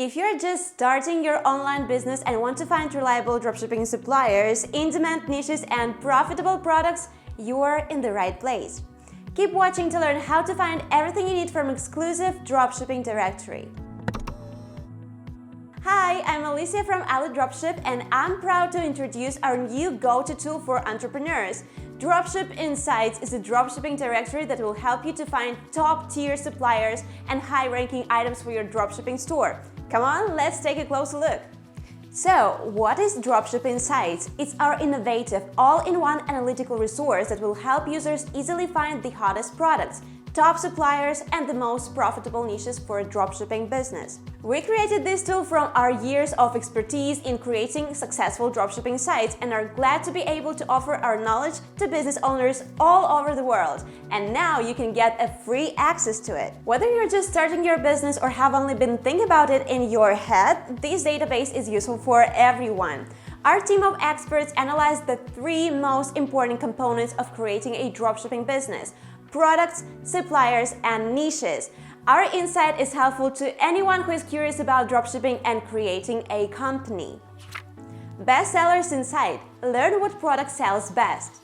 If you're just starting your online business and want to find reliable dropshipping suppliers, in-demand niches, and profitable products, you're in the right place. Keep watching to learn how to find everything you need from exclusive dropshipping directory. Hi, I'm Alicia from Ali Dropship, and I'm proud to introduce our new go-to tool for entrepreneurs. Dropship Insights is a dropshipping directory that will help you to find top-tier suppliers and high-ranking items for your dropshipping store. Come on, let's take a closer look. So, what is Dropship Insights? It's our innovative, all-in-one analytical resource that will help users easily find the hottest products, top suppliers, and the most profitable niches for a dropshipping business. We created this tool from our years of expertise in creating successful dropshipping sites and are glad to be able to offer our knowledge to business owners all over the world. And now you can get a free access to it. Whether you're just starting your business or have only been thinking about it in your head, this database is useful for everyone. Our team of experts analyzed the 3 most important components of creating a dropshipping business: products, suppliers, and niches. Our insight is helpful to anyone who is curious about dropshipping and creating a company. Bestsellers Insight. Learn what product sells best.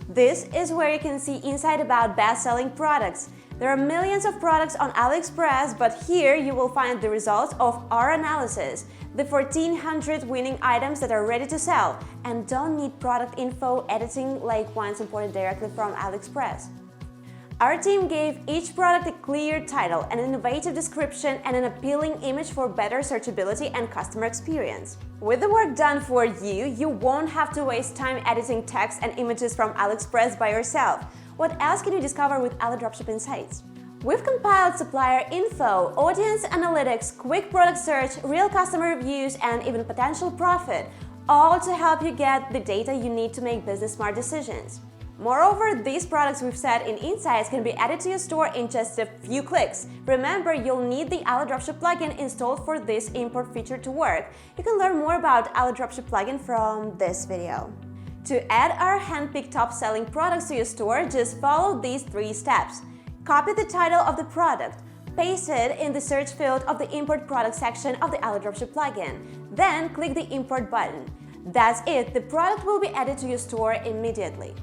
This is where you can see insight about best-selling products. There are millions of products on AliExpress, but here you will find the results of our analysis. The 1,400 winning items that are ready to sell and don't need product info editing like ones imported directly from AliExpress. Our team gave each product a clear title, an innovative description, and an appealing image for better searchability and customer experience. With the work done for you, you won't have to waste time editing text and images from AliExpress by yourself. What else can you discover with Ali Dropship Insights? We've compiled supplier info, audience analytics, quick product search, real customer reviews, and even potential profit, all to help you get the data you need to make business smart decisions. Moreover, these products we've set in Insights can be added to your store in just a few clicks. Remember, you'll need the Ali Dropship plugin installed for this import feature to work. You can learn more about Ali Dropship plugin from this video. To add our handpicked top-selling products to your store, just follow these 3 steps. Copy the title of the product. Paste it in the search field of the Import Product section of the Ali Dropship plugin. Then click the Import button. That's it, the product will be added to your store immediately.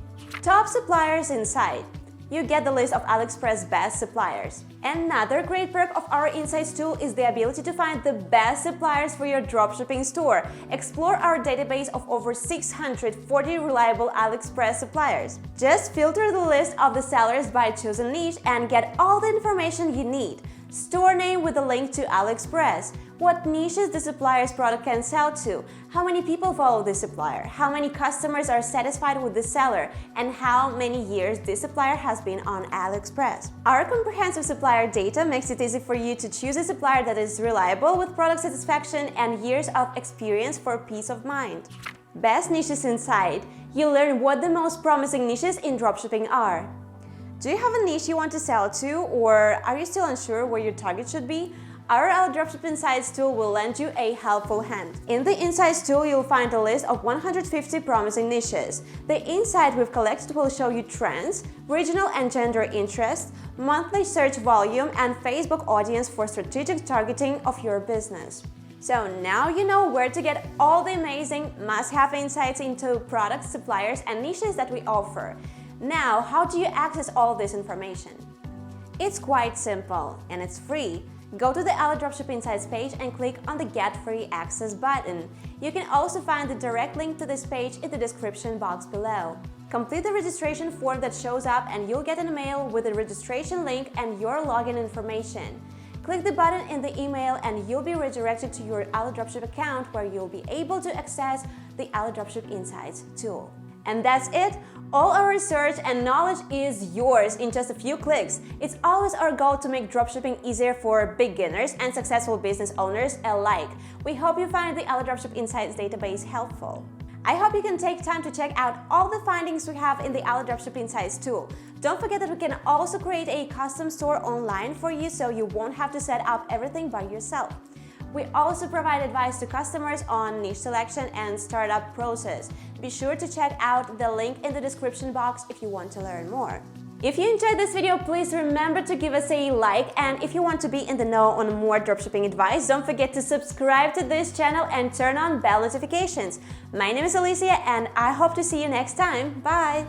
Top suppliers Insight. You get the list of AliExpress best suppliers. Another great perk of our Insights tool is the ability to find the best suppliers for your dropshipping store. Explore our database of over 640 reliable AliExpress suppliers. Just filter the list of the sellers by chosen niche and get all the information you need. Store name with a link to AliExpress. What niches the supplier's product can sell to, how many people follow the supplier, how many customers are satisfied with the seller, and how many years this supplier has been on AliExpress. Our comprehensive supplier data makes it easy for you to choose a supplier that is reliable with product satisfaction and years of experience for peace of mind. Best niches Insight. You learn what the most promising niches in dropshipping are. Do you have a niche you want to sell to, or are you still unsure where your target should be? Our Ali Dropship Insights tool will lend you a helpful hand. In the Insights tool, you'll find a list of 150 promising niches. The insight we've collected will show you trends, regional and gender interests, monthly search volume, and Facebook audience for strategic targeting of your business. So now you know where to get all the amazing must-have insights into products, suppliers, and niches that we offer. Now, how do you access all this information? It's quite simple, and it's free. Go to the Ali Dropship Insights page and click on the Get Free Access button. You can also find the direct link to this page in the description box below. Complete the registration form that shows up and you'll get an email with the registration link and your login information. Click the button in the email and you'll be redirected to your Ali Dropship account where you'll be able to access the Ali Dropship Insights tool. And that's it! All our research and knowledge is yours in just a few clicks. It's always our goal to make dropshipping easier for beginners and successful business owners alike. We hope you find the Ali Dropship Insights database helpful. I hope you can take time to check out all the findings we have in the Ali Dropship Insights tool. Don't forget that we can also create a custom store online for you so you won't have to set up everything by yourself. We also provide advice to customers on niche selection and startup process. Be sure to check out the link in the description box if you want to learn more. If you enjoyed this video, please remember to give us a like, and if you want to be in the know on more dropshipping advice, don't forget to subscribe to this channel and turn on bell notifications. My name is Alicia, and I hope to see you next time. Bye!